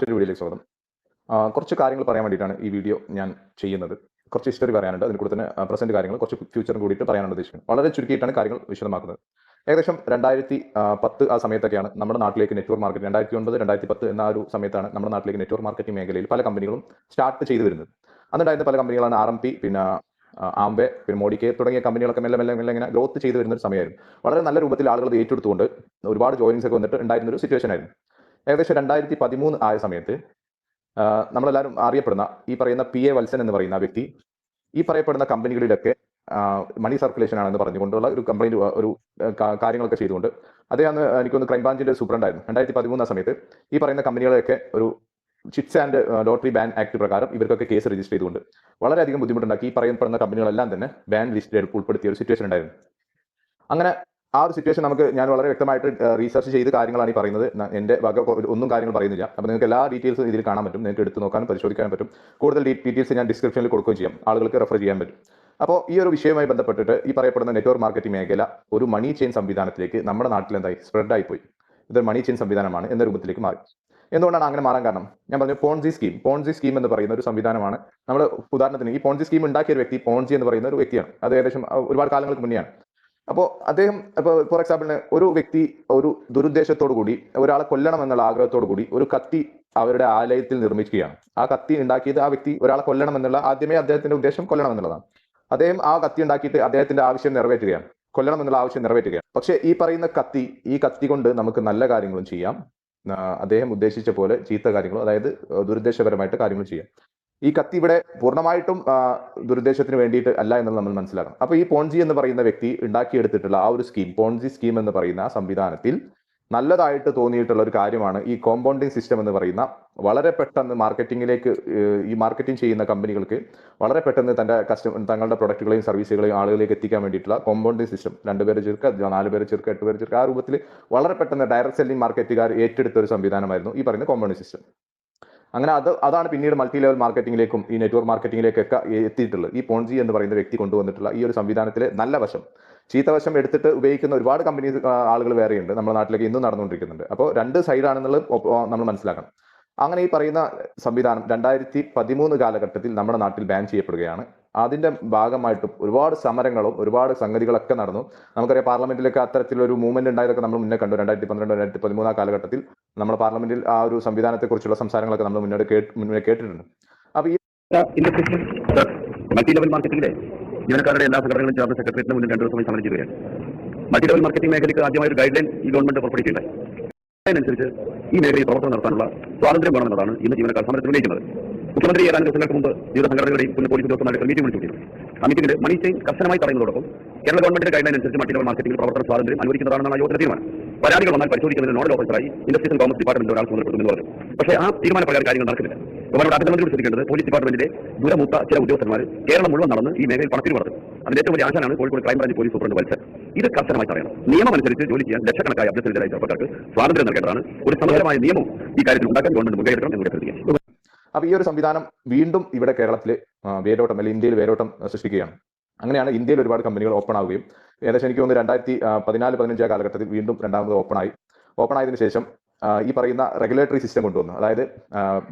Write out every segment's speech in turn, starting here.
മറ്റൊരു വീഡിയോയിലേക്ക് സ്വാഗതം. കുറച്ച് കാര്യങ്ങൾ പറയാൻ വേണ്ടിയിട്ടാണ് ഈ വീഡിയോ ഞാൻ ചെയ്യുന്നത്. കുറച്ച് ഹിസ്റ്ററി പറയാനുണ്ട്. അതിൽ കൂടെ തന്നെ പ്രസന്റ് കാര്യങ്ങൾ കുറച്ച് ഫ്യൂച്ചറും കൂടിയിട്ട് പറയാനാണ് ഉദ്ദേശിക്കുന്നത്. വളരെ ചുരുക്കിയിട്ടാണ് കാര്യങ്ങൾ വിശദമാക്കുന്നത്. ഏകദേശം 2010 ആ സമയത്തൊക്കെയാണ് നമ്മുടെ നാട്ടിലേക്ക് നെറ്റ്വർക്ക് മാർക്കറ്റ് 2009, 2010 എന്ന ഒരു സമയത്താണ് നമ്മുടെ നാട്ടിലേക്ക് നെറ്റ്വർക്ക് മാർക്കറ്റിംഗ് മേഖലയിൽ പല കമ്പനികളും സ്റ്റാർട്ട് ചെയ്തു വരുന്നത്. അന്നുണ്ടായിരുന്ന പല കമ്പനികളാണ് RMP, പിന്നെ ആംബെ, പിന്നെ മോഡിക്കെ തുടങ്ങിയ കമ്പനികളൊക്കെ മെല്ലെ മെല്ലെ മെല്ലെ ഇങ്ങനെ ഗ്രോത്ത് ചെയ്തു വരുന്ന ഒരു സമയമായിരുന്നു. വളരെ നല്ല രൂപത്തിൽ ആളുകൾ ഇത് ഏറ്റെടുത്തുകൊണ്ട് ഒരുപാട് ജോയിനിങ്സ് ഒക്കെ വന്നിട്ട് ഉണ്ടായിരുന്ന ഒരു സിറ്റുവേഷൻ ആയിരുന്നു. ഏകദേശം 2013 ആയ സമയത്ത് നമ്മളെല്ലാവരും അറിയപ്പെടുന്ന ഈ പറയുന്ന PA വത്സൻ എന്ന് പറയുന്ന വ്യക്തി ഈ പറയപ്പെടുന്ന കമ്പനികളിലൊക്കെ മണി സർക്കുലേഷൻ ആണെന്ന് പറഞ്ഞുകൊണ്ടുള്ള ഒരു കംപ്ലൈന്റ് ഒരു കാര്യങ്ങളൊക്കെ ചെയ്തുകൊണ്ട് അദ്ദേഹം എനിക്കൊന്ന് ക്രൈംബ്രാഞ്ചിന്റെ സൂപ്രണ്ടായിരുന്നു. 2013 ആ സമയത്ത് ഈ പറയുന്ന കമ്പനികളെയൊക്കെ ഒരു chits and lottery ban act പ്രകാരം ഇവർക്കൊക്കെ കേസ് രജിസ്റ്റർ ചെയ്തുകൊണ്ട് വളരെയധികം ബുദ്ധിമുട്ടുണ്ടാക്കി ഈ പറയപ്പെടുന്ന കമ്പനികളെല്ലാം തന്നെ ബാൻ ലിസ്റ്റിൽ ഉൾപ്പെടുത്തിയ ഒരു സിറ്റുവേഷൻ ഉണ്ടായിരുന്നു. അങ്ങനെ ആ ഒരു സിറ്റുവേഷൻ ഞാൻ വളരെ വ്യക്തമായിട്ട് റീസർച്ച് ചെയ്ത് കാര്യങ്ങളാണ് ഈ പറയുന്നത്. എൻ്റെ വക ഒന്നും കാര്യങ്ങൾ പറയുന്നില്ല. അപ്പോൾ നിങ്ങൾക്ക് എല്ലാ ഡീറ്റെയിൽസും ഇതിൽ കാണാൻ പറ്റും, നിങ്ങൾക്ക് എടുത്ത് നോക്കാനും പരിശോധിക്കാനും പറ്റും. കൂടുതൽ ഡീറ്റെയിൽസ് ഞാൻ ഡിസ്ക്രിപ്ഷനിൽ കൊടുക്കുകയും ചെയ്യാം, ആളുകൾക്ക് റെഫർ ചെയ്യാൻ പറ്റും. അപ്പോൾ ഈ ഒരു വിഷയവുമായി ബന്ധപ്പെട്ടിട്ട് ഈ പറയപ്പെടുന്ന നെറ്റ്വർക്ക് മാർക്കറ്റിംഗ് മേഖല ഒരു മണി ചെയിൻ സംവിധാനത്തിലേക്ക് നമ്മുടെ നാട്ടിൽ എന്തായി സ്പ്രെഡ് ആയിപ്പോയി. ഇതൊരു മണി ചെയിൻ സംവിധാനമാണ് എന്ന രൂപത്തിലേക്ക് മാറി. എന്തുകൊണ്ടാണ് അങ്ങനെ മാറാൻ കാരണം? ഞാൻ പറഞ്ഞു, പോൺസി സ്കീം എന്ന് പറയുന്ന ഒരു സംവിധാനമാണ്. നമ്മൾ ഉദാഹരണത്തിന് ഈ പോൺസി സ്കീം ഉണ്ടാക്കിയ ഒരു വ്യക്തി പോൺസി എന്ന് പറയുന്ന ഒരു വ്യക്തിയാണ്. അത് ഏകദേശം ഒരുപാട് കാലങ്ങൾക്ക് മുന്നെയാണ്. അപ്പോൾ അദ്ദേഹം ഫോർ എക്സാമ്പിളിന് ഒരു വ്യക്തി ഒരു ദുരുദ്ദേശത്തോടു കൂടി ഒരാളെ കൊല്ലണം എന്നുള്ള ആഗ്രഹത്തോടു കൂടി ഒരു കത്തി അവരുടെ ആലയത്തിൽ നിർമ്മിക്കുകയാണ്. ആ കത്തി ഉണ്ടാക്കിയത് ആ വ്യക്തി ഒരാളെ കൊല്ലണം എന്നുള്ള ആദ്യമേ അദ്ദേഹത്തിന്റെ ഉദ്ദേശം കൊല്ലണം എന്നുള്ളതാണ്. അദ്ദേഹം ആ കത്തി ഉണ്ടാക്കിയിട്ട് അദ്ദേഹത്തിന്റെ ആവശ്യം നിറവേറ്റുകയാണ്, കൊല്ലണം എന്നുള്ള ആവശ്യം നിറവേറ്റുകയാണ്. പക്ഷേ ഈ പറയുന്ന കത്തി കൊണ്ട് നമുക്ക് നല്ല കാര്യങ്ങളും ചെയ്യാം, അദ്ദേഹം ഉദ്ദേശിച്ച പോലെ ചീത്ത കാര്യങ്ങളും, അതായത് ദുരുദ്ദേശപരമായിട്ട് കാര്യങ്ങൾ ചെയ്യാം. ഈ കത്തി ഇവിടെ പൂർണ്ണമായിട്ടും ദുരുദ്ദേശത്തിന് വേണ്ടിയിട്ട് അല്ല എന്നത് നമ്മൾ മനസ്സിലാക്കണം. അപ്പോൾ ഈ പോൺസി എന്ന് പറയുന്ന വ്യക്തി ഉണ്ടാക്കിയെടുത്തിട്ടുള്ള ആ ഒരു സ്കീം, പോൺസി സ്കീം എന്ന് പറയുന്ന സംവിധാനത്തിൽ നല്ലതായിട്ട് തോന്നിയിട്ടുള്ള ഒരു കാര്യമാണ് ഈ കോമ്പൗണ്ടിങ് സിസ്റ്റം എന്ന് പറയുന്ന വളരെ പെട്ടെന്ന് മാർക്കറ്റിംഗിലേക്ക് ഈ മാർക്കറ്റിംഗ് ചെയ്യുന്ന കമ്പനികൾക്ക് വളരെ പെട്ടെന്ന് തങ്ങളുടെ പ്രൊഡക്റ്റുകളെയും സർവീസുകളെയും ആളുകളിലേക്ക് എത്തിക്കാൻ വേണ്ടിയിട്ടുള്ള കോമ്പൗണ്ടിങ് സിസ്റ്റം. 2 പേര് ചേർക്കുക, 4 പേര് ചേർക്കുക, 8 പേര് ചേർക്കുക, ആ രൂപത്തിൽ വളരെ പെട്ടെന്ന് ഡയറക്ട് സെല്ലിംഗ് മാർക്കറ്റുകാർ ഏറ്റെടുത്ത ഒരു സംവിധാനമായിരുന്നു ഈ പറയുന്ന കോമ്പൗണ്ടിങ് സിസ്റ്റം. അങ്ങനെ അതാണ് പിന്നീട് മൾട്ടി ലെവൽ മാർക്കറ്റിംഗിലേക്കും ഈ നെറ്റ്വർക്ക് മാർക്കറ്റിംഗിലേക്കൊക്കെ എത്തിയിട്ടുള്ളത്. ഈ പോൺസി എന്ന് പറയുന്ന വ്യക്തി കൊണ്ടുവന്നിട്ടുള്ള ഈ ഒരു സംവിധാനത്തിലെ നല്ല വശം, ചീത്ത വശം എടുത്തിട്ട് ഉപയോഗിക്കുന്ന ഒരുപാട് കമ്പനീസ് ആളുകൾ വേറെയുണ്ട്, നമ്മുടെ നാട്ടിലേക്ക് ഇന്നും നടന്നുകൊണ്ടിരിക്കുന്നുണ്ട്. അപ്പോൾ 2 സൈഡാണെന്നുള്ളത് നമ്മൾ മനസ്സിലാക്കണം. അങ്ങനെ ഈ പറയുന്ന സംവിധാനം 2013 കാലഘട്ടത്തിൽ നമ്മുടെ നാട്ടിൽ ബാൻ ചെയ്യപ്പെടുകയാണ്. അതിന്റെ ഭാഗമായിട്ടും ഒരുപാട് സമരങ്ങളും ഒരുപാട് സംഗതികളൊക്കെ നടന്നു. നമുക്കറിയാം, പാർലമെന്റിലൊക്കെ അത്തരത്തിലൊരു മൂവ്മെന്റ് ഉണ്ടായതൊക്കെ നമ്മൾ മുന്നേ കണ്ടു. 2012, 2013 ആ കാലഘട്ടത്തിൽ നമ്മുടെ പാർലമെന്റിൽ ആ ഒരു സംവിധാനത്തെക്കുറിച്ചുള്ള സംസാരങ്ങളൊക്കെ നമ്മൾ മുന്നേ കേട്ടിട്ടുണ്ട്. അപ്പൊ ഈ മൾട്ടി ലെവൽ മാർക്കറ്റിംഗിലെ ജീവനക്കാരുടെ എല്ലാ സംഘടനകളും ചേർന്ന് സെക്രട്ടേറിയറ്റിന് മുന്നിൽ 2 ദിവസമായി സമരം ചെയ്യുകയാണ്. മൾട്ടി ലെവൽ മാർക്കറ്റിംഗ് മേഖലയ്ക്ക് ആദ്യമായ ഒരു ഗൈഡ് ലൈൻ ഈ ഗവൺമെന്റ് പുറപ്പെടുവിക്കുകയുണ്ടായി. അതിനനുസരിച്ച് ഈ മേഖലയിൽ പ്രവർത്തനം നടത്താനുള്ള സ്വാതന്ത്ര്യം വേണമെന്നതാണ് ഇന്ന് ജീവനക്കാർ സമരത്തിൽ ഉന്നയിക്കുന്നത്. മുഖ്യമന്ത്രി ഏതാനും ദിവസങ്ങൾക്ക് മുമ്പ് വിവിധ സംഘടനകളുടെയും പിന്നെ പോലീസ് ഉദ്യോഗസ്ഥന്മാരുടെ മീറ്റിംഗ് വിളിച്ചിരുന്നു. ആ മീറ്റിംഗിൽ മണി ചെയിൻ കർശനമായി തടയുന്നതോടൊപ്പം കേരള ഗവൺമെന്റിന്റെ ഗൈഡ് ലൈൻ അനുസരിച്ച് മൾട്ടി ലെവൽ മാർക്കറ്റിംഗിൽ പ്രവർത്തന സ്വാതന്ത്ര്യം അനുവദിക്കുന്നതാണെന്നാണ് യോഗത്തിന്റെ തീരുമാനം. പരാതികൾ വന്നാൽ പരിശോധിക്കുന്നതിന് നോഡൽ ഓഫീസറായി ഇൻഡസ്ട്രീസ് ആൻഡ് കോമേഴ്സ് ഡിപ്പാർട്ട്മെന്റ് ഒരാൾ ചുമതലപ്പെടുത്തുമെന്ന് പറഞ്ഞു. പക്ഷേ ആ തീരുമാനപ്രകാരം കാര്യങ്ങൾ നടക്കുന്നില്ല. ഗവൺമെന്റ് ആഭ്യന്തരമന്ത്രി ശ്രദ്ധിക്കേണ്ടത് പോലീസ് ഡിപ്പാർട്ട്മെന്റിന്റെ ദുരമൂത്ത ചില ഉദ്യോഗസ്ഥന്മാർ കേരളം മുഴുവൻ നടന്ന് ഈ മേഖലയിൽ പണത്തിന് നടത്തും. അതിന്റെ ഏറ്റവും വലിയ ആശാനാണ് Kozhikode crime branch police superintendent Valsan. ഇത് കർശനമായി തടയണം. നിയമം അനുസരിച്ച് ജോലി ചെയ്യാൻ ലക്ഷക്കണക്കായ അഭ്യർത്ഥനരായ ചെറുപ്പക്കാർക്ക് സ്വാതന്ത്ര്യം നൽകേണ്ടതാണ്. ഒരു സമഗ്രമായ നിയമം ഈ കാര്യത്തിൽ ഉണ്ടാക്കാൻ ഗവൺമെന്റ് മുൻകൈയെടുക്കണം എന്ന് അഭ്യർത്ഥിക്കുക. അപ്പോൾ ഈ ഒരു സംവിധാനം വീണ്ടും ഇവിടെ കേരളത്തിൽ വേരോട്ടം, അല്ലെങ്കിൽ ഇന്ത്യയിൽ വേരോട്ടം സൃഷ്ടിക്കുകയാണ്. അങ്ങനെയാണ് ഇന്ത്യയിൽ ഒരുപാട് കമ്പനികൾ ഓപ്പൺ ആവുകയും ഏകദേശം എനിക്ക് തോന്നുന്നു 2014-15 കാലഘട്ടത്തിൽ വീണ്ടും രണ്ടാമത് ഓപ്പൺ ആയതിനു ശേഷം ഈ പറയുന്ന റെഗുലേറ്ററി സിസ്റ്റം കൊണ്ടുവന്നു. അതായത്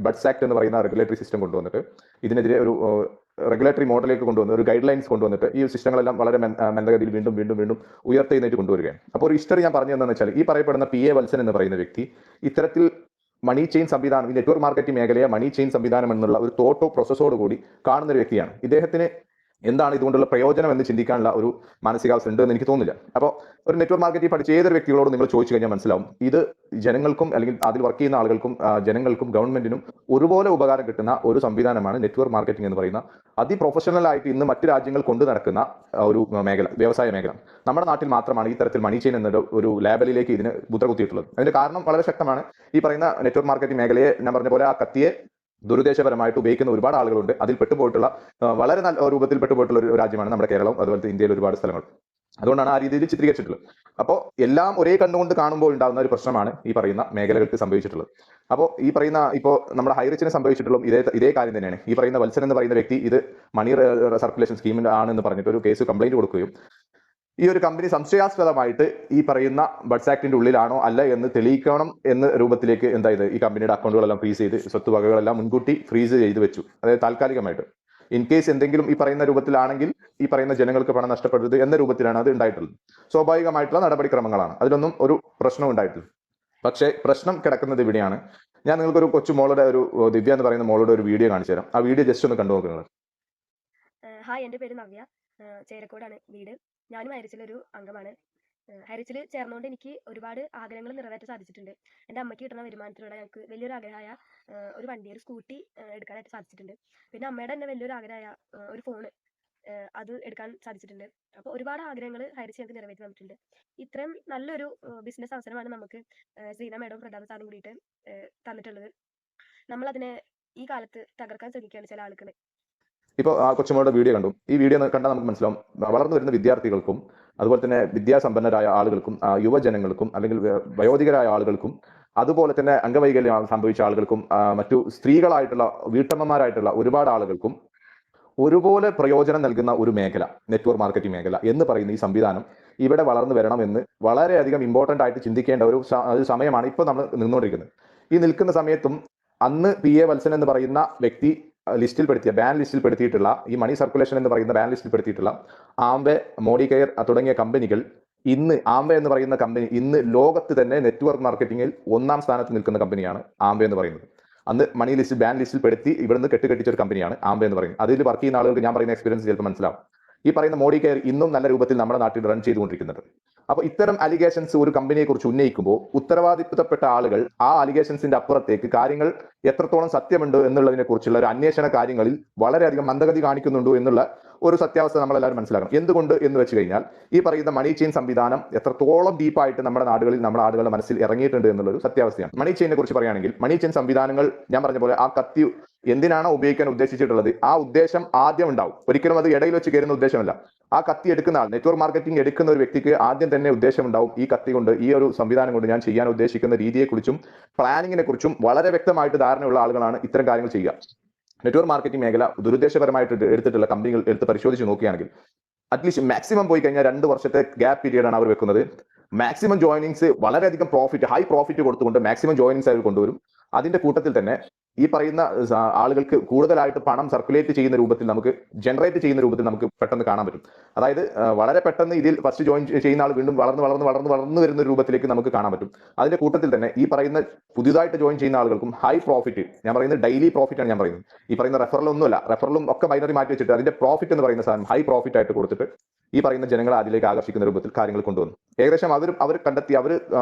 ബഡ്സ് ആക്ട് എന്ന് പറയുന്ന റെഗുലേറ്ററി സിസ്റ്റം കൊണ്ടുവന്നിട്ട് ഇതിനെതിരെ ഒരു റെഗുലേറ്ററി മോഡലിലേക്ക് കൊണ്ടുവന്ന് ഒരു ഗൈഡ് ലൈൻസ് കൊണ്ടുവന്നിട്ട് ഈ സിസ്റ്റങ്ങളെല്ലാം വളരെ മന്ദഗതിയിൽ വീണ്ടും ഉയർത്തെഴുന്നേറ്റ് കൊണ്ടുവരികയാണ്. അപ്പോൾ ഒരു ഹിസ്റ്ററി ഞാൻ പറഞ്ഞു എന്താണെന്ന് വെച്ചാൽ, ഈ പറയപ്പെടുന്ന PA വത്സൻ എന്ന് പറയുന്ന വ്യക്തി ഇത്തരത്തിൽ മണി ചെയിൻ സംവിധാനം, ഈ നെറ്റ്വർക്ക് മാർക്കറ്റിംഗ് മേഖലയെ മണി ചെയിൻ സംവിധാനം എന്നുള്ള ഒരു തോട്ടോ പ്രോസസ്സോട് കൂടി കാണുന്ന ഒരു വ്യക്തിയാണ്. ഇദ്ദേഹത്തിന് എന്താണ് ഇതുകൊണ്ടുള്ള പ്രയോജനം എന്ന് ചിന്തിക്കാനുള്ള ഒരു മാനസികാവസ്ഥ ഉണ്ട് എന്ന് എനിക്ക് തോന്നുന്നില്ല. അപ്പോൾ ഒരു നെറ്റ്വർക്ക് മാർക്കറ്റിംഗ് പഠിച്ച ഏതൊരു വ്യക്തികളോട് നിങ്ങൾ ചോദിച്ചു കഴിഞ്ഞാൽ മനസ്സിലാവും, ഇത് ജനങ്ങൾക്കും അല്ലെങ്കിൽ അതിൽ വർക്ക് ചെയ്യുന്ന ആളുകൾക്കും ജനങ്ങൾക്കും ഗവൺമെന്റിനും ഒരുപോലെ ഉപകാരം കിട്ടുന്ന ഒരു സംവിധാനമാണ് നെറ്റ്വർക്ക് മാർക്കറ്റിംഗ് എന്ന് പറയുന്ന അതിപ്രൊഫഷണൽ ആയിട്ട് ഇന്ന് മറ്റു രാജ്യങ്ങൾ കൊണ്ടു നടക്കുന്ന ഒരു മേഖല, വ്യവസായ മേഖല. നമ്മുടെ നാട്ടിൽ മാത്രമാണ് ഈ തരത്തിൽ മണി ചെയിൻ എന്ന ഒരു ലേബലിലേക്ക് ഇതിന് മുദ്ര കുത്തിയിട്ടുള്ളത്. അതിന്റെ കാരണം വളരെ ശക്തമാണ്. ഈ പറയുന്ന നെറ്റ്വർക്ക് മാർക്കറ്റിംഗ് മേഖലയെ ഞാൻ പറഞ്ഞ പോലെ ആ കത്തിയെ ദുരുദ്ദേശപരമായിട്ട് ഉപയോഗിക്കുന്ന ഒരുപാട് ആളുകളുണ്ട്. അതിൽ പെട്ടുപോയിട്ടുള്ള വളരെ നല്ല രൂപത്തിൽ പെട്ടുപോയിട്ടുള്ള ഒരു രാജ്യമാണ് നമ്മുടെ കേരളം, അതുപോലെ ഇന്ത്യയിൽ ഒരുപാട് സ്ഥലങ്ങൾ. അതുകൊണ്ടാണ് ആ രീതിയിൽ ചിത്രീകരിച്ചിട്ടുള്ളത്. അപ്പോൾ എല്ലാം ഒരേ കണ്ണുകൊണ്ട് കാണുമ്പോൾ ഉണ്ടാകുന്ന ഒരു പ്രശ്നമാണ് ഈ പറയുന്ന മേഖലകൾക്ക് സംഭവിച്ചിട്ടുള്ളത്. അപ്പോൾ ഈ പറയുന്ന ഇപ്പോൾ നമ്മുടെ ഹൈറിച്ചിന് സംഭവിച്ചിട്ടുള്ളതും ഇതേ കാര്യം തന്നെയാണ്. ഈ പറയുന്ന വത്സൻ എന്ന് പറയുന്ന വ്യക്തി ഇത് മണി സർക്കുലേഷൻ സ്കീമിൽ ആണെന്ന് പറഞ്ഞിട്ട് ഒരു കേസ് കംപ്ലൈന്റ് കൊടുക്കുകയും ഈ ഒരു കമ്പനി സംശയാസ്പദമായിട്ട് ഈ പറയുന്ന ബഡ്സ് ആക്ടിന്റെ ഉള്ളിലാണോ അല്ല എന്ന് തെളിയിക്കണം എന്ന രൂപത്തിലേക്ക് എന്തായത് ഈ കമ്പനിയുടെ അക്കൗണ്ടുകളെല്ലാം ഫ്രീസ് ചെയ്ത് സ്വത്തുവകകളെല്ലാം മുൻകൂട്ടി ഫ്രീസ് ചെയ്ത് വെച്ചു, അതായത് താൽക്കാലികമായിട്ട്. ഇൻ കേസ് എന്തെങ്കിലും ഈ പറയുന്ന രൂപത്തിലാണെങ്കിൽ ഈ പറയുന്ന ജനങ്ങൾക്ക് പണം നഷ്ടപ്പെടരുത് എന്ന രൂപത്തിലാണ് അത് ഉണ്ടായിട്ടുള്ളത്. സ്വാഭാവികമായിട്ടുള്ള നടപടിക്രമങ്ങളാണ്, അതിലൊന്നും ഒരു പ്രശ്നവും ഉണ്ടായിട്ടില്ല. പക്ഷേ പ്രശ്നം കിടക്കുന്നത് ഇവിടെയാണ്. ഞാൻ നിങ്ങൾക്കൊരു കൊച്ചു മോളുടെ ഒരു ദിവ്യ എന്ന് പറയുന്ന മോളുടെ ഒരു വീഡിയോ കാണിച്ചു തരാം. ആ വീഡിയോ ജസ്റ്റ് ഒന്ന് കണ്ടു നോക്കുന്നത്. ഹായ്, എൻ്റെ പേര് നവ്യ. ചേരക്കോടാണ് വീട്. ഞാനും ഹൈറിച്ചിലൊരു അംഗമാണ്. ഹൈറിച്ചിൽ ചേർന്നുകൊണ്ട് എനിക്ക് ഒരുപാട് ആഗ്രഹങ്ങൾ നിറവേറ്റാൻ സാധിച്ചിട്ടുണ്ട്. എൻ്റെ അമ്മയ്ക്ക് കിട്ടുന്ന വരുമാനത്തിലൂടെ ഞങ്ങൾക്ക് വലിയൊരു ആഗ്രഹമായ ഒരു വണ്ടി, ഒരു സ്കൂട്ടി എടുക്കാനായിട്ട് സാധിച്ചിട്ടുണ്ട്. പിന്നെ അമ്മയുടെ തന്നെ വലിയൊരു ആഗ്രഹമായ ഒരു ഫോണ് അത് എടുക്കാൻ സാധിച്ചിട്ടുണ്ട്. അപ്പോൾ ഒരുപാട് ആഗ്രഹങ്ങൾ ഹൈറിച്ച് ഞങ്ങൾക്ക് നിറവേറ്റി തന്നിട്ടുണ്ട്. ഇത്രയും നല്ലൊരു ബിസിനസ് അവസരമാണ് നമുക്ക് ശ്രീന മേഡവും പ്രധാന സാറും കൂടിയിട്ട് തന്നിട്ടുള്ളത്. നമ്മളതിനെ ഈ കാലത്ത് തകർക്കാൻ ശ്രമിക്കുകയാണ് ചില ആളുകൾ. ഇപ്പോൾ ആ കൊച്ചുമോളുടെ വീഡിയോ കണ്ടു. ഈ വീഡിയോ കണ്ടാൽ നമുക്ക് മനസ്സിലാവും, വളർന്നു വരുന്ന വിദ്യാർത്ഥികൾക്കും അതുപോലെ തന്നെ വിദ്യാസമ്പന്നരായ ആളുകൾക്കും യുവജനങ്ങൾക്കും അല്ലെങ്കിൽ വയോധികരായ ആളുകൾക്കും അതുപോലെ തന്നെ അംഗവൈകല്യം സംഭവിച്ച ആളുകൾക്കും മറ്റു സ്ത്രീകളായിട്ടുള്ള വീട്ടമ്മമാരായിട്ടുള്ള ഒരുപാട് ആളുകൾക്കും ഒരുപോലെ പ്രയോജനം നൽകുന്ന ഒരു മേഖല, നെറ്റ്വർക്ക് മാർക്കറ്റിംഗ് മേഖല എന്ന് പറയുന്ന ഈ സംവിധാനം ഇവിടെ വളർന്നു വരണമെന്ന് വളരെയധികം ഇമ്പോർട്ടൻ്റ് ആയിട്ട് ചിന്തിക്കേണ്ട ഒരു സമയമാണ് ഇപ്പോൾ നമ്മൾ നിന്നുകൊണ്ടിരിക്കുന്നത്. ഈ നിൽക്കുന്ന സമയത്തും അന്ന് PA വത്സൻ എന്ന് പറയുന്ന വ്യക്തി ബാൻ ലിസ്റ്റിൽ പെടുത്തിയിട്ടുള്ള ഈ മണി സർക്കുലേഷൻ എന്ന് പറയുന്ന ബാൻ ലിസ്റ്റിൽ പെടുത്തിയിട്ടുള്ള ആംവേ, മോഡികെയർ തുടങ്ങിയ കമ്പനികൾ ഇന്ന്, ആംവേ എന്ന് പറയുന്ന കമ്പനി ഇന്ന് ലോകത്ത് തന്നെ നെറ്റ്വർക്ക് മാർക്കറ്റിംഗിൽ 1ാം സ്ഥാനത്ത് നിൽക്കുന്ന കമ്പനിയാണ് ആംവേ എന്ന് പറയുന്നത്. അന്ന് മണി ലിസ്റ്റ് ബാൻ ലിസ്റ്റിൽ പെടുത്തി ഇവിടുന്ന് കെട്ടിച്ച ഒരു കമ്പനിയാണ് ആംവേ എന്ന് പറയുന്നത്. അതിൽ വർക്ക് ചെയ്യുന്ന ആളുകൾക്ക് ഞാൻ പറയുന്ന എക്സ്പീരിയൻസ് ചിലപ്പോൾ മനസ്സിലാവും. ഈ പറയുന്ന മോഡികെയർ ഇന്നും നല്ല രൂപത്തിൽ നമ്മുടെ നാട്ടിൽ റൺ ചെയ്തുകൊണ്ടിരിക്കുന്നുണ്ട്. അപ്പോൾ ഇത്തരം അലിഗേഷൻസ് ഒരു കമ്പനിയെ കുറിച്ച് ഉന്നയിക്കുമ്പോൾ ഉത്തരവാദിത്തപ്പെട്ട ആളുകൾ ആ അലിഗേഷൻസിന്റെ അപ്പുറത്തേക്ക് കാര്യങ്ങൾ എത്രത്തോളം സത്യമുണ്ട് എന്നുള്ളതിനെ കുറിച്ചുള്ള ഒരു അന്വേഷണ കാര്യങ്ങളിൽ വളരെയധികം മന്ദഗതി കാണിക്കുന്നുണ്ടോ എന്നുള്ള ഒരു സത്യാവസ്ഥ നമ്മളെല്ലാവരും മനസ്സിലാക്കണം. എന്തുകൊണ്ട് എന്ന് വെച്ച് കഴിഞ്ഞാൽ ഈ പറയുന്ന മണി ചെയിൻ സംവിധാനം എത്രത്തോളം ഡീപ്പായിട്ട് നമ്മുടെ ആളുകളുടെ മനസ്സിൽ ഇറങ്ങിയിട്ടുണ്ട് എന്നുള്ളൊരു സത്യാവസ്ഥയാണ്. മണി ചെയിനെ കുറിച്ച് പറയുകയാണെങ്കിൽ മണി ചെയിൻ സംവിധാനങ്ങൾ ഞാൻ പറഞ്ഞ പോലെ ആ കത്തി എന്തിനാണോ ഉപയോഗിക്കാൻ ഉദ്ദേശിച്ചിട്ടുള്ളത് ആ ഉദ്ദേശം ആദ്യം ഉണ്ടാവും. ഒരിക്കലും അത് ഇടയിൽ വെച്ച് കയറുന്ന ഉദ്ദേശമല്ല. ആ കത്തി എടുക്കുന്ന ആൾ, നെറ്റ്വർക്ക് മാർക്കറ്റിംഗ് എടുക്കുന്ന ഒരു വ്യക്തിക്ക് ആദ്യം തന്നെ ഉദ്ദേശം ഉണ്ടാവും, ഈ കത്തി കൊണ്ട്, ഈ ഒരു സംവിധാനം കൊണ്ട് ഞാൻ ചെയ്യാൻ ഉദ്ദേശിക്കുന്ന രീതിയെക്കുറിച്ചും പ്ലാനിങ്ങിനെ കുറിച്ചും വളരെ വ്യക്തമായിട്ട് ധാരണയുള്ള ആളുകളാണ് ഇത്തരം കാര്യങ്ങൾ ചെയ്യുക. നെറ്റ്വർക്ക് മാർക്കറ്റിംഗ് മേഖല ദുരുദ്ദേശപരമായിട്ട് എടുത്തിട്ടുള്ള കമ്പനികൾ എടുത്ത് പരിശോധിച്ച് നോക്കുകയാണെങ്കിൽ അറ്റ്ലീസ്റ്റ് മാക്സിമം പോയി കഴിഞ്ഞാൽ 2 വർഷത്തെ ഗ്യാപ്പ് പീരീഡാണ് അവർ വെക്കുന്നത്. മാക്സിമം ജോയിനിങ്സ് വളരെയധികം ഹൈ പ്രോഫിറ്റ് കൊടുത്തുകൊണ്ട് മാക്സിമം ജോയിനിങ്സ് അവർ കൊണ്ടുവരും. അതിന്റെ കൂട്ടത്തിൽ തന്നെ ഈ പറയുന്ന ആളുകൾക്ക് കൂടുതലായിട്ട് പണം സർക്കുലേറ്റ് ചെയ്യുന്ന രൂപത്തിൽ, ജനറേറ്റ് ചെയ്യുന്ന രൂപത്തിൽ നമുക്ക് പെട്ടെന്ന് കാണാൻ പറ്റും. അതായത് വളരെ പെട്ടെന്ന് ഇതിൽ ഫസ്റ്റ് ജോയിൻ ചെയ്യുന്ന ആൾ വീണ്ടും വളർന്നു വരുന്ന രൂപത്തിലേക്ക് നമുക്ക് കാണാൻ പറ്റും. അതിന്റെ കൂട്ടത്തിൽ തന്നെ ഈ പറയുന്ന പുതിയതായിട്ട് ജോയിൻ ചെയ്യുന്ന ആളുകൾക്കും ഹൈ പ്രോഫിറ്റ്, ഞാൻ പറയുന്നത് ഡെയിലി പ്രോഫിറ്റ് ആണ് ഞാൻ പറയുന്നത്. ഈ പറയുന്ന റെഫറലൊന്നുമല്ല, റെഫറലും ഒക്കെ ബൈനറി മാറ്റി വെച്ചിട്ട് അതിന്റെ പ്രോഫിറ്റ് എന്ന് പറയുന്ന സാധനം ഹൈ പ്രോഫിറ്റ് ആയിട്ട് കൊടുത്തിട്ട് ഈ പറയുന്ന ജനങ്ങളെ അതിലേക്ക് ആകർഷിക്കുന്ന രൂപത്തിൽ കാര്യങ്ങൾ കൊണ്ടുവന്നു. ഏകദേശം അവർ കണ്ടെത്തി, അവർ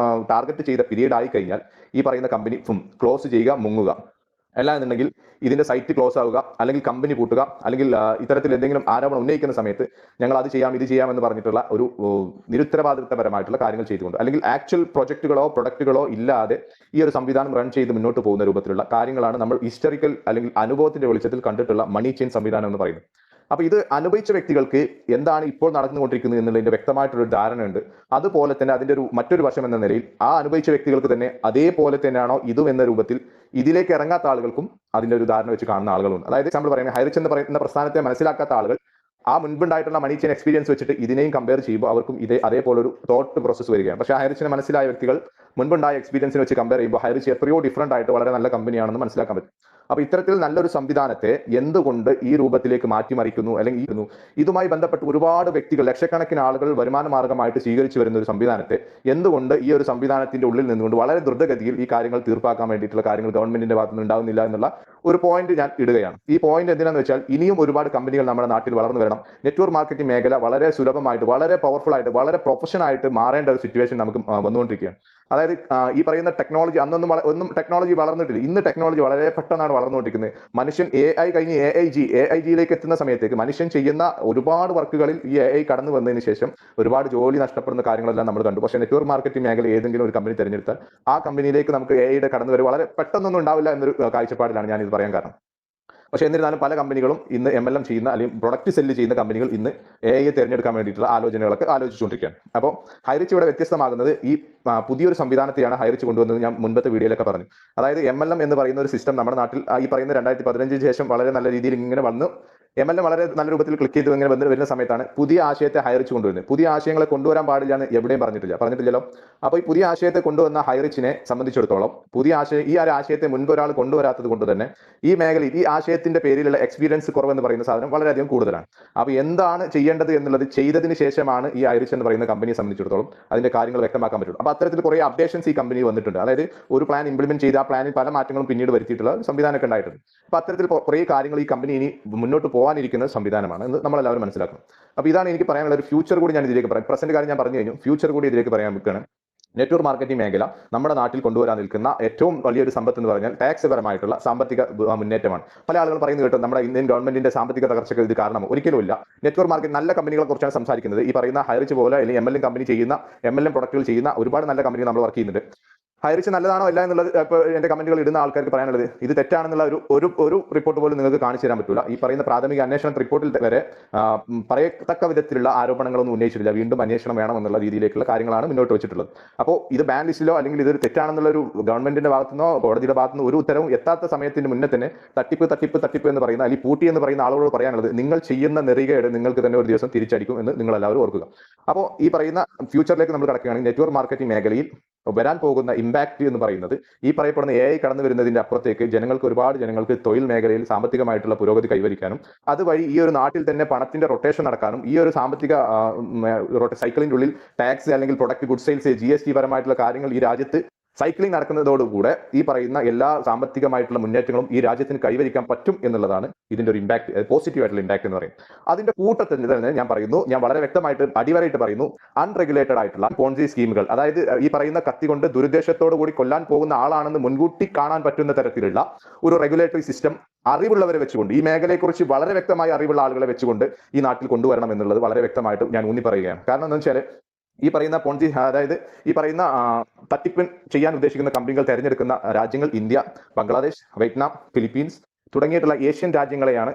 ടാർഗറ്റ് ചെയ്ത പീരീഡ് ആയി കഴിഞ്ഞാൽ ഈ പറയുന്ന കമ്പനി ക്ലോസ് ചെയ്യുക, മുങ്ങുക. അല്ലാന്നുണ്ടെങ്കിൽ ഇതിന്റെ സൈറ്റ് ക്ലോസ് ആവുക, അല്ലെങ്കിൽ കമ്പനി പൂട്ടുക, അല്ലെങ്കിൽ ഇത്തരത്തിൽ എന്തെങ്കിലും ആരോപണം ഉന്നയിക്കുന്ന സമയത്ത് ഞങ്ങൾ അത് ചെയ്യാം ഇത് ചെയ്യാം എന്ന് പറഞ്ഞിട്ടുള്ള ഒരു നിരുത്തരവാദിത്തപരമായിട്ടുള്ള കാര്യങ്ങൾ ചെയ്തുകൊണ്ട്, അല്ലെങ്കിൽ ആക്ച്വൽ പ്രൊഡക്റ്റുകളോ ഇല്ലാതെ ഈ ഒരു സംവിധാനം റൺ ചെയ്ത് മുന്നോട്ട് പോകുന്ന രൂപത്തിലുള്ള കാര്യങ്ങളാണ് നമ്മൾ ഹിസ്റ്ററിക്കൽ അല്ലെങ്കിൽ അനുഭവത്തിന്റെ വെളിച്ചത്തിൽ കണ്ടിട്ടുള്ള മണി ചെയിൻ സംവിധാനം എന്ന് പറയുന്നത്. അപ്പൊ ഇത് അനുഭവിച്ച വ്യക്തികൾക്ക് എന്താണ് ഇപ്പോൾ നടന്നുകൊണ്ടിരിക്കുന്നത് എന്നുള്ളതിന്റെ വ്യക്തമായിട്ടൊരു ധാരണയുണ്ട്. അതുപോലെ തന്നെ അതിന്റെ മറ്റൊരു വശം എന്ന നിലയിൽ ആ അനുഭവിച്ച വ്യക്തികൾക്ക് തന്നെ അതേപോലെ തന്നെയാണോ ഇതും എന്ന രൂപത്തിൽ ഇതിലേക്ക് ഇറങ്ങാത്ത ആളുകൾക്കും അതിന്റെ ഒരു ധാരണ വെച്ച് കാണുന്ന ആളുകളുണ്ട്. അതായത് എക്സാമ്പിൾ പറയുന്നത്, ഹൈറിച്ച് എന്ന് പറയുന്ന പ്രസ്ഥാനത്തെ മനസ്സിലാക്കാത്ത ആളുകൾ ആ മുൻപുണ്ടായിട്ടുള്ള മണി ചെയിൻ എക്സ്പീരിയൻസ് വെച്ചിട്ട് ഇതിനെയും കമ്പയർ ചെയ്യുമ്പോൾ അവർക്കും അതേപോലെ ഒരു തോട്ട് പ്രോസസ് വരികയാണ്. പക്ഷേ ഹൈറിച്ചിനെ മനസ്സിലായ വ്യക്തികൾ മുൻപുണ്ടായ എക്സ്പീരിയൻസിനെ വെച്ച് കമ്പയർ ചെയ്യുമ്പോൾ ഹൈറിച്ച് എത്രയോ ഡിഫറന്റ് ആയിട്ട് വളരെ നല്ല കമ്പനിയാണെന്ന് മനസ്സിലാക്കാൻ പറ്റും. അപ്പൊ ഇത്തരത്തിൽ നല്ലൊരു സംവിധാനത്തെ എന്തുകൊണ്ട് ഈ രൂപത്തിലേക്ക് മാറ്റിമറിക്കുന്നു, അല്ലെങ്കിൽ ഇതുമായി ബന്ധപ്പെട്ട് ഒരുപാട് വ്യക്തികൾ, ലക്ഷക്കണക്കിന് ആളുകൾ വരുമാന മാർഗമായിട്ട് സ്വീകരിച്ചു വരുന്ന ഒരു സംവിധാനത്തെ എന്തുകൊണ്ട് ഈ ഒരു സംവിധാനത്തിന്റെ ഉള്ളിൽ നിന്നുകൊണ്ട് വളരെ ദ്രുതഗതിയിൽ ഈ കാര്യങ്ങൾ തീർപ്പാക്കാൻ വേണ്ടിയിട്ടുള്ള കാര്യങ്ങൾ ഗവൺമെന്റിന്റെ ഭാഗത്ത് നിന്ന് ഉണ്ടാകുന്നില്ല എന്നുള്ള ഒരു പോയിന്റ് ഞാൻ ഇടുകയാണ്. ഈ പോയിന്റ് എന്തിനാന്ന് വെച്ചാൽ ഇനിയും ഒരുപാട് കമ്പനികൾ നമ്മുടെ നാട്ടിൽ വളർന്നു വരണം. നെറ്റ്വർക്ക് മാർക്കറ്റിംഗ് മേഖല വളരെ സുലഭമായിട്ട്, വളരെ പവർഫുൾ ആയിട്ട്, വളരെ പ്രൊഫഷണൽ ആയിട്ട് മാറേണ്ട ഒരു സിറ്റുവേഷൻ നമുക്ക് വന്നുകൊണ്ടിരിക്കുകയാണ്. അതായത് ഈ പറയുന്ന ടെക്നോളജി, ഒന്നും ടെക്നോളജി വളർന്നിട്ടില്ല. ഇന്ന് ടെക്നോളജി വളരെ പെട്ടെന്നാണ് വളർന്നുകൊണ്ടിരിക്കുന്നത്. മനുഷ്യൻ AI കഴിഞ്ഞ് AIGയിലേക്ക് എത്തുന്ന സമയത്തേക്ക് മനുഷ്യൻ ചെയ്യുന്ന ഒരുപാട് വർക്കുകളിൽ ഈ AI കടന്നു വന്നതിന് ശേഷം ഒരുപാട് ജോലി നഷ്ടപ്പെടുന്ന കാര്യങ്ങളെല്ലാം നമ്മൾ കണ്ടു. പക്ഷേ നെറ്റ്വർക്ക് മാർക്കറ്റിംഗ് മേഖല ഏതെങ്കിലും ഒരു കമ്പനി തിരഞ്ഞെടുത്താൽ ആ കമ്പനിയിലേക്ക് നമുക്ക് AIയുടെ കടന്നു വരെ വളരെ പെട്ടെന്നൊന്നും ഉണ്ടാവില്ല എന്നൊരു കാഴ്ചപ്പാടിലാണ് ഞാൻ ഇത് പറയാൻ കാരണം. പക്ഷേ എന്നിരുന്നാലും പല കമ്പനികളും ഇന്ന് MLM ചെയ്യുന്ന അല്ലെങ്കിൽ പ്രൊഡക്റ്റ് സെല്ല് ചെയ്യുന്ന കമ്പനികൾ ഇന്ന് AI തിരഞ്ഞെടുക്കാൻ വേണ്ടിയിട്ടുള്ള ആലോചനകളൊക്കെ ആലോചിച്ചുകൊണ്ടിരിക്കുകയാണ്. അപ്പോൾ ഹൈറിച്ച് ഇവിടെ വ്യത്യസ്തമാകുന്നത് ഈ പുതിയൊരു സംവിധാനത്തെയാണ് ഹൈറിച്ച് കൊണ്ടുവന്നത്. ഞാൻ മുൻപത്തെ വീഡിയോയിലൊക്കെ പറഞ്ഞു. അതായത് MLM എന്ന് പറയുന്ന ഒരു സിസ്റ്റം നമ്മുടെ നാട്ടിൽ ഈ പറയുന്ന 2015 ശേഷം വളരെ നല്ല രീതിയിൽ ഇങ്ങനെ വന്ന് MLM വളരെ നല്ല രൂപത്തിൽ ക്ലിക്ക് ചെയ്ത് ഇങ്ങനെ വരുന്ന സമയത്താണ് പുതിയ ആശയത്തെ ഹൈറിച്ച് കൊണ്ടുവരുന്നത്. പുതിയ ആശയങ്ങളെ കൊണ്ടുവരാൻ പാടില്ല എന്ന് എവിടെയും പറഞ്ഞിട്ടില്ലല്ലോ. അപ്പോൾ ഈ പുതിയ ആശയത്തെ കൊണ്ടുവന്ന ഹൈറിച്ചിനെ സംബന്ധിച്ചിടത്തോളം ഈ ഒരു ആശയത്തെ മുൻപ് ഒരാൾ കൊണ്ടുവരാത്തത് കൊണ്ട് തന്നെ ഈ മേഖലയിൽ ഈ ആശയത്തിന്റെ പേരിലുള്ള എക്സ്പീരിയൻസ് കുറവെന്ന് പറയുന്ന സാധനം വളരെയധികം കൂടുതലാണ്. അപ്പോൾ എന്താണ് ചെയ്യേണ്ടത് എന്നുള്ളത് ചെയ്തതിന് ശേഷമാണ് ഈ ഐറിച്ച് എന്ന് പറയുന്ന കമ്പനിയെ സംബന്ധിച്ചിടത്തോളം അതിന്റെ കാര്യങ്ങൾ വ്യക്തമാക്കാൻ പറ്റുള്ളൂ. അപ്പോൾ അത്തരത്തിൽ കുറേ അപ്ഡേഷൻസ് ഈ കമ്പനി വന്നിട്ടുണ്ട്. അതായത് ഒരു പ്ലാൻ ഇംപ്ലിമെന്റ് ചെയ്ത് ആ പ്ലാനിൽ പല മാറ്റങ്ങളും പിന്നീട് വരുത്തിയിട്ടുള്ള സംവിധാനമൊക്കെ ഉണ്ടായിട്ടുണ്ട്. അപ്പോൾ അത്തരത്തിൽ കുറേ കാര്യങ്ങൾ ഈ കമ്പനി ഇനി മുന്നോട്ട് പോകാനിരിക്കുന്ന സംവിധാനമാണ് എന്ന് നമ്മളെല്ലാവരും മനസ്സിലാക്കണം. അപ്പോൾ ഇതാണ് എനിക്ക് പറയാനുള്ള ഒരു ഫ്യൂച്ചർ കൂടി ഞാൻ ഇതിലേക്ക് പറയാം. പ്രസന്റ് കാര്യം ഞാൻ പറഞ്ഞു കഴിഞ്ഞു, ഫ്യൂച്ചർ കൂടി ഇതിലേക്ക് പറയാൻ വെക്കുകയാണ്. നെറ്റ്വർക്ക് മാർക്കറ്റിംഗ് മേഖല നമ്മുടെ നാട്ടിൽ കൊണ്ടുവരാൻ നിൽക്കുന്ന ഏറ്റവും വലിയൊരു സമ്പത്ത് എന്ന് പറഞ്ഞാൽ ടാക്സ് പരമായിട്ടുള്ള സാമ്പത്തിക മുന്നേറ്റമാണ്. പല ആളുകൾ പറയുന്നത് കേട്ടോ, നമ്മുടെ ഇന്ത്യൻ ഗവൺമെന്റിന്റെ സാമ്പത്തിക തകർച്ചയ്ക്ക് ഇത് കാരണമോ? ഒരിക്കലുമില്ല. നെറ്റ്വർക്ക് മാർക്കറ്റ് നല്ല കമ്പനികളെ കുറിച്ചാണ് സംസാരിക്കുന്നത്. ഈ പറയുന്ന ഹൈറിച്ച് പോലെ അല്ലെങ്കിൽ MLM കമ്പനി ചെയ്യുന്ന MLM പ്രൊഡക്റ്റുകൾ ചെയ്യുന്ന ഒരുപാട് നല്ല കമ്പനികൾ നമ്മൾ വർക്ക് ചെയ്യുന്നുണ്ട്. ഹൈറിച്ച് നല്ലതാണോ അല്ല എന്നുള്ളത് ഇപ്പോൾ എന്റെ കമന്റുകൾ ഇടുന്ന ആൾക്കാർക്ക് പറയാനുള്ളത്, ഇത് തെറ്റാണെന്നുള്ള ഒരു റിപ്പോർട്ട് പോലും നിങ്ങൾക്ക് കാണിച്ചു തരാൻ പറ്റില്ല. ഈ പറയുന്ന പ്രാഥമിക അന്വേഷണ റിപ്പോർട്ടിൽ വരെ പറയത്തക്ക വിധത്തിലുള്ള ആരോപണങ്ങളൊന്നും ഉന്നയിച്ചിട്ടില്ല. വീണ്ടും അന്വേഷണം വേണമെന്നുള്ള രീതിയിലേക്കുള്ള കാര്യങ്ങളാണ് മുന്നോട്ട് വെച്ചിട്ടുള്ളത്. അപ്പോൾ ഇത് ബാൻ ലിസ്റ്റിലോ അല്ലെങ്കിൽ ഇതൊരു തെറ്റാണെന്നുള്ള ഒരു ഗവൺമെന്റിന്റെ ഭാഗത്തുനിന്നോ കോടതിയുടെ ഭാഗത്തുനിന്നോ ഒരു ഉത്തരവും എത്താത്ത സമയത്തിന് മുന്നേ തന്നെ തട്ടിപ്പ് എന്ന് പറയുന്ന അല്ലെങ്കിൽ പൂട്ടി എന്ന് പറയുന്ന ആളുകളോട് പറയാനുള്ളത്, നിങ്ങൾ ചെയ്യുന്ന നെറികേട് നിങ്ങൾക്ക് തന്നെ ഒരു ദിവസം തിരിച്ചടിക്കും എന്ന് നിങ്ങൾ എല്ലാവരും ഓർക്കുക. അപ്പോൾ ഈ പറയുന്ന ഫ്യൂച്ചറിലേക്ക് നമ്മൾ കിടക്കുകയാണെങ്കിൽ നെറ്റ്വർക്ക് മാർക്കറ്റിംഗ് മേഖലയിൽ വരാൻ പോകുന്ന ഇമ്പാക്ട് എന്ന് പറയുന്നത് ഈ പറയപ്പെടുന്ന AI കടന്നു വരുന്നതിന്റെ അപ്പുറത്തേക്ക് ഒരുപാട് ജനങ്ങൾക്ക് തൊഴിൽ മേഖലയിൽ സാമ്പത്തികമായിട്ടുള്ള പുരോഗതി കൈവരിക്കാനും അതുവഴി ഈ ഒരു നാട്ടിൽ തന്നെ പണത്തിന്റെ റൊട്ടേഷൻ നടക്കാനും ഈ ഒരു സാമ്പത്തിക സൈക്കിളിന്റെ ഉള്ളിൽ ടാക്സ് അല്ലെങ്കിൽ പ്രൊഡക്റ്റ് ഗുഡ് സെയിൽസ് GST പരമായിട്ടുള്ള കാര്യങ്ങൾ ഈ രാജ്യത്ത് സൈക്ലിംഗ് നടക്കുന്നതോടുകൂടെ ഈ പറയുന്ന എല്ലാ സാമ്പത്തികമായിട്ടുള്ള മുന്നേറ്റങ്ങളും ഈ രാജ്യത്തിന് കൈവരിക്കാൻ പറ്റും എന്നുള്ളതാണ് ഇതിന്റെ ഒരു ഇമ്പാക്ട്, പോസിറ്റീവ് ആയിട്ടുള്ള ഇമ്പാക്ട് എന്ന് പറയും. അതിന്റെ കൂട്ടത്തിൽ തന്നെ ഞാൻ വളരെ വ്യക്തമായിട്ട് അടിവരയിട്ട് പറയുന്നു, അൺറെഗുലേറ്റഡ് ആയിട്ടുള്ള പോൺസി സ്കീമുകൾ, അതായത് ഈ പറയുന്ന കത്തി കൊണ്ട് ദുരുദ്ദേശത്തോടു കൂടി കൊല്ലാൻ പോകുന്ന ആളാണെന്ന് മുൻകൂട്ടി കാണാൻ പറ്റുന്ന തരത്തിലുള്ള ഒരു റെഗുലേറ്ററി സിസ്റ്റം അറിവുള്ളവരെ വെച്ചുകൊണ്ട്, ഈ മേഖലയെക്കുറിച്ച് വളരെ വ്യക്തമായി അറിവുള്ള ആളുകളെ വെച്ചുകൊണ്ട് ഈ നാട്ടിൽ കൊണ്ടുവരണം എന്നുള്ളത് വളരെ വ്യക്തമായിട്ട് ഞാൻ ഊന്നി പറയുകയാണ്. കാരണം എന്താ വെച്ചാൽ ഈ പറയുന്ന പോൺസി, അതായത് ഈ പറയുന്ന തട്ടിപ്പ് ചെയ്യാൻ ഉദ്ദേശിക്കുന്ന കമ്പനികൾ തിരഞ്ഞെടുക്കുന്ന രാജ്യങ്ങൾ ഇന്ത്യ, ബംഗ്ലാദേശ്, വിയറ്റ്നാം, ഫിലിപ്പീൻസ് തുടങ്ങിയിട്ടുള്ള ഏഷ്യൻ രാജ്യങ്ങളെയാണ്,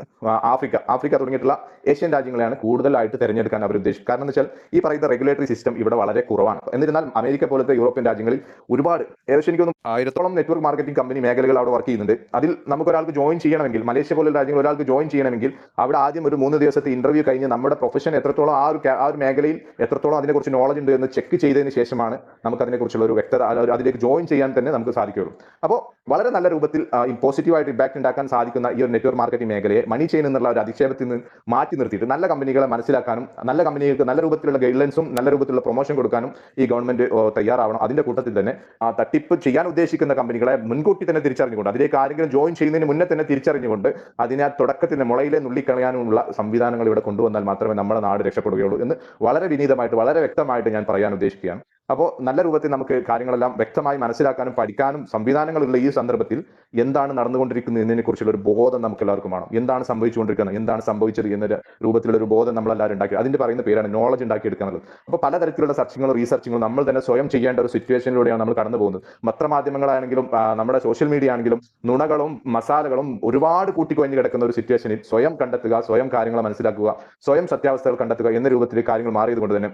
ആഫ്രിക്ക തുടങ്ങിയിട്ടുള്ള ഏഷ്യൻ രാജ്യങ്ങളെയാണ് കൂടുതലായിട്ട് തിരഞ്ഞെടുക്കാൻ അവർ ഉദ്ദേശിക്കുന്നത്. കാരണം എന്ന് വെച്ചാൽ ഈ പറയുന്ന റെഗുലേറ്ററി സിസ്റ്റം ഇവിടെ വളരെ കുറവാണ്. എന്നിരുന്നാൽ അമേരിക്ക പോലത്തെ യൂറോപ്യൻ രാജ്യങ്ങളിൽ ഒരുപാട്, ഏകദേശം എനിക്ക് തോന്നുന്നു 1000-ഓളം നെറ്റ്വർക്ക് മാർക്കറ്റിംഗ് കമ്പനി മേഖലകൾ അവിടെ വർക്ക് ചെയ്യുന്നുണ്ട്. അതിൽ നമുക്കൊരാൾക്ക് ജോയിൻ ചെയ്യണമെങ്കിൽ, മലേഷ്യ പോലുള്ള രാജ്യങ്ങൾ ഒരാൾക്ക് ജോയിൻ ചെയ്യണമെങ്കിൽ അവിടെ ആദ്യം ഒരു 3 ദിവസത്തെ ഇന്റർവ്യൂ കഴിഞ്ഞ് നമ്മുടെ പ്രൊഫഷൻ എത്രത്തോളം ആ ഒരു മേഖലയിൽ എത്രത്തോളം അതിനെക്കുറിച്ച് നോളജ് ഉണ്ട് എന്ന് ചെക്ക് ചെയ്തതിന് ശേഷമാണ് നമുക്ക് അതിനെക്കുറിച്ചുള്ള ഒരു വ്യക്തത, അതിലേക്ക് ജോയിൻ ചെയ്യാൻ തന്നെ നമുക്ക് സാധിക്കുകയുള്ളൂ. അപ്പോൾ വളരെ നല്ല രൂപത്തിൽ പോസിറ്റീവായിട്ട് ഇമ്പാക്ട് ഉണ്ടാക്കാൻ സാധിക്കുന്ന ഈ ഒരു നെറ്റ്വർക്ക് മാർക്കറ്റിംഗ് മേഖലയെ മണി ചെയിൻ എന്നുള്ള ഒരു അധിക്ഷേപത്തിൽ നിന്ന് മാറ്റി നിർത്തിയിട്ട് നല്ല കമ്പനികളെ മനസ്സിലാക്കാനും നല്ല കമ്പനികൾക്ക് നല്ല രൂപത്തിലുള്ള ഗൈഡ്ലൈൻസും നല്ല രൂപത്തിലുള്ള പ്രൊമോഷൻ കൊടുക്കാനും ഈ ഗവൺമെന്റ് തയ്യാറാവണം. അതിന്റെ കൂട്ടത്തിൽ തന്നെ തട്ടിപ്പ് ചെയ്യാൻ ഉദ്ദേശിക്കുന്ന കമ്പനികളെ മുൻകൂട്ടി തന്നെ തിരിച്ചറിഞ്ഞുകൊണ്ട്, അതിലേക്ക് ആരെങ്കിലും ജോയിൻ ചെയ്യുന്നതിന് മുന്നേ തന്നെ തിരിച്ചറിഞ്ഞുകൊണ്ട് അതിനെ തുടക്കത്തിന്റെ മുളയിലെ നുള്ളിക്കളയാനുള്ള സംവിധാനങ്ങൾ ഇവിടെ കൊണ്ടുവന്നാൽ മാത്രമേ നമ്മുടെ നാട് രക്ഷപ്പെടുകയുള്ളൂ എന്ന് വളരെ വിനീതമായിട്ട് വളരെ വ്യക്തമായിട്ട് ഞാൻ പറയാൻ ഉദ്ദേശിക്കുകയാണ്. അപ്പോൾ നല്ല രൂപത്തിൽ നമുക്ക് കാര്യങ്ങളെല്ലാം വ്യക്തമായി മനസ്സിലാക്കാനും പഠിക്കാനും സംവിധാനങ്ങളുള്ള ഈ സന്ദർഭത്തിൽ എന്താണ് നടന്നുകൊണ്ടിരിക്കുന്നത് എന്നതിനെ കുറിച്ചുള്ള ഒരു ബോധം നമുക്ക് എല്ലാവർക്കും വേണം. എന്താണ് സംഭവിച്ചുകൊണ്ടിരിക്കുന്നത്, എന്താണ് സംഭവിച്ചത് എന്നൊരു രൂപത്തിലുള്ള ഒരു ബോധം നമ്മളെല്ലാവരും ഉണ്ടാക്കി, അതിന്റെ പറയുന്ന പേരാണ് നോളജ് ഉണ്ടാക്കിയെടുക്കുക എന്നുള്ളത്. അപ്പോൾ പലതരത്തിലുള്ള സെർച്ചിങ്ങും റീസർച്ചിങ്ങും നമ്മൾ തന്നെ സ്വയം ചെയ്യേണ്ട ഒരു സിറ്റുവേഷനിലൂടെയാണ് നമ്മൾ കടന്നു പോകുന്നത്. പത്രമാധ്യമങ്ങളാണെങ്കിലും നമ്മുടെ സോഷ്യൽ മീഡിയ ആണെങ്കിലും നുണകളും മസാലകളും ഒരുപാട് കൂട്ടിക്കൊഞ്ഞ് കിടക്കുന്ന ഒരു സിറ്റുവേഷനിൽ സ്വയം കണ്ടെത്തുക, സ്വയം കാര്യങ്ങൾ മനസ്സിലാക്കുക, സ്വയം സത്യാവസ്ഥകൾ കണ്ടെത്തുക എന്ന രൂപത്തിൽ കാര്യങ്ങൾ മാറിയത് കൊണ്ട് തന്നെ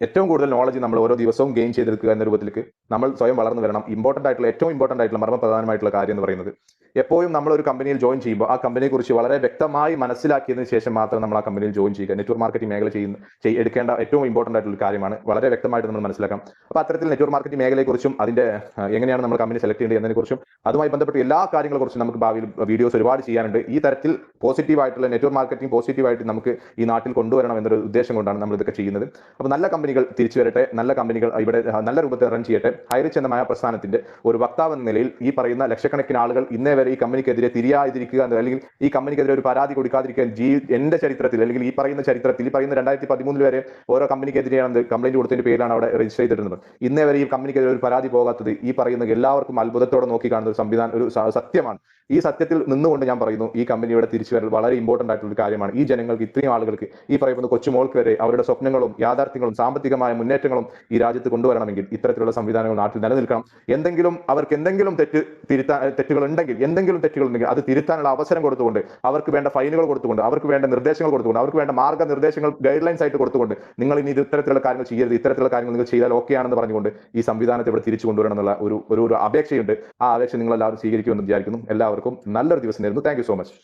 ഏറ്റവും കൂടുതൽ നോളജ് നമ്മൾ ഓരോ ദിവസവും ഗെയിൻ ചെയ്തെടുക്കുക എന്ന രൂപത്തിലേക്ക് നമ്മൾ സ്വയം വളർന്നു വരണം. ഏറ്റവും ഇമ്പോർട്ടന്റ് ആയിട്ടുള്ള മർമ്മപ്രധാനമായിട്ടുള്ള കാര്യം എന്ന് പറയുന്നത്, എപ്പോഴും നമ്മൾ ഒരു കമ്പനിയിൽ ജോയിൻ ചെയ്യുമ്പോൾ ആ കമ്പനിയെ കുറിച്ച് വളരെ വ്യക്തമായി മനസ്സിലാക്കിയതിനു ശേഷം മാത്രം നമ്മൾ ആ കമ്പനിയിൽ ജോയിൻ ചെയ്യുക. നെറ്റ്വർക്ക് മാർക്കറ്റിംഗ് മേഖല എടുക്കേണ്ട ഏറ്റവും ഇമ്പോർട്ടന്റ് ആയിട്ടുള്ള കാര്യമാണ്. വളരെ വ്യക്തമായിട്ട് നമ്മൾ മനസ്സിലാക്കാം. അപ്പോൾ അത്തരത്തിൽ നെറ്റ്വർക്ക് മാർക്കറ്റിംഗ് മേഖലയെക്കുറിച്ചും അതിന്റെ എങ്ങനെയാണ് നമ്മൾ കമ്പനി സെലക്ട് ചെയ്യേണ്ടത് എന്നതിനെക്കുറിച്ചും അതുമായി ബന്ധപ്പെട്ട എല്ലാ കാര്യങ്ങളെക്കുറിച്ചും നമുക്ക് ഭാവിയിൽ വീഡിയോസ് ഒരുപാട് ചെയ്യാനുണ്ട്. ഈ തരത്തിൽ പോസിറ്റീവായിട്ടുള്ള നെറ്റ്വർക്ക് മാർക്കറ്റിംഗ് പോസിറ്റീവായിട്ട് നമുക്ക് ഈ നാട്ടിൽ കൊണ്ടുവരണം എന്നൊരു ഉദ്ദേശം കൊണ്ടാണ് നമ്മൾ ഇതൊക്കെ ചെയ്യുന്നത്. അപ്പോൾ നല്ല കമ്പനികൾ തിരിച്ചു വരട്ടെ, നല്ല കമ്പനികൾ ഇവിടെ നല്ല രൂപത്തിൽ റൺ ചെയ്യട്ടെ. ഹൈറിച്ച് എന്ന പ്രസ്ഥാനത്തിന്റെ ഒരു വക്താവ് എന്ന നിലയിൽ ഈ പറയുന്ന ലക്ഷക്കണക്കിന് ആളുകൾ ഇന്നേ വരെ ഈ കമ്പനിക്കെതിരെ തിരിയാതിരിക്കുക അല്ലെങ്കിൽ ഈ കമ്പനിക്കെതിരെ ഒരു പരാതി കൊടുക്കാതിരിക്കാൻ എന്റെ ചരിത്രത്തിൽ അല്ലെങ്കിൽ ഈ പറയുന്ന 2013 വരെ ഓരോ കമ്പനിക്കെതിരെയാണ് കംപ്ലൈന്റ് കൊടുത്തതിന്റെ പേരിലാണ് അവിടെ രജിസ്റ്റർ ചെയ്തിരുന്നത്. ഇന്നേ വരെ ഈ കമ്പനിക്കെതിരെ ഒരു പരാതി പോകാത്തത് ഈ പറയുന്ന എല്ലാവർക്കും അത്ഭുതത്തോടെ നോക്കി കാണുന്ന ഒരു സംവിധാനം, ഒരു സത്യമാണ്. ഈ സത്യത്തിൽ നിന്നുകൊണ്ട് ഞാൻ പറയുന്നു, ഈ കമ്പനിയുടെ തിരിച്ചു വരൽ വളരെ ഇമ്പോർട്ടന്റ് ആയിട്ടുള്ള ഒരു കാര്യമാണ്. ഈ ജനങ്ങൾക്ക്, ഇത്രയും ആളുകൾക്ക്, ഈ പറയുന്ന കൊച്ചുമോൾക്ക് വരെ അവരുടെ സ്വപ്നങ്ങളും യാഥാർത്ഥ്യങ്ങളും സാമ്പത്തികമായ മുന്നേറ്റങ്ങളും ഈ രാജ്യത്ത് കൊണ്ടുവരണമെങ്കിൽ ഇത്തരത്തിലുള്ള സംവിധാനങ്ങൾ നാട്ടിൽ നിലനിൽക്കണം. അവർക്ക് എന്തെങ്കിലും തെറ്റുകൾ ഉണ്ടെങ്കിൽ അത് തിരുത്താനുള്ള അവസരം കൊടുത്തുകൊണ്ട്, അവർക്ക് വേണ്ട ഫൈനുകൾ കൊടുത്തുകൊണ്ട്, അവർക്ക് വേണ്ട നിർദ്ദേശങ്ങൾ കൊടുത്തുകൊണ്ട്, അവർക്ക് വേണ്ട മാർഗ്ഗനിർദ്ദേശങ്ങൾ ഗൈഡ് ലൈൻസ് ആയിട്ട് കൊടുത്തുകൊണ്ട്, നിങ്ങൾ ഇനി ഇത്തരത്തിലുള്ള കാര്യങ്ങൾ ചെയ്യരുത്, ഇത്തരത്തിലുള്ള കാര്യങ്ങൾ നിങ്ങൾ ചെയ്താൽ ഓക്കെ ആണെന്ന് പറഞ്ഞുകൊണ്ട് ഈ സംവിധാനത്തെ ഇവിടെ തിരിച്ചു കൊണ്ടുവരണം എന്നുള്ള ഒരു അപേക്ഷയുണ്ട്. ആ അപേക്ഷ നിങ്ങൾ എല്ലാവരും സ്വീകരിക്കുമെന്ന് വിചാരിക്കുന്നു. എല്ലാവർക്കും നല്ലൊരു ദിവസം നേരുന്നു. Thank you so much.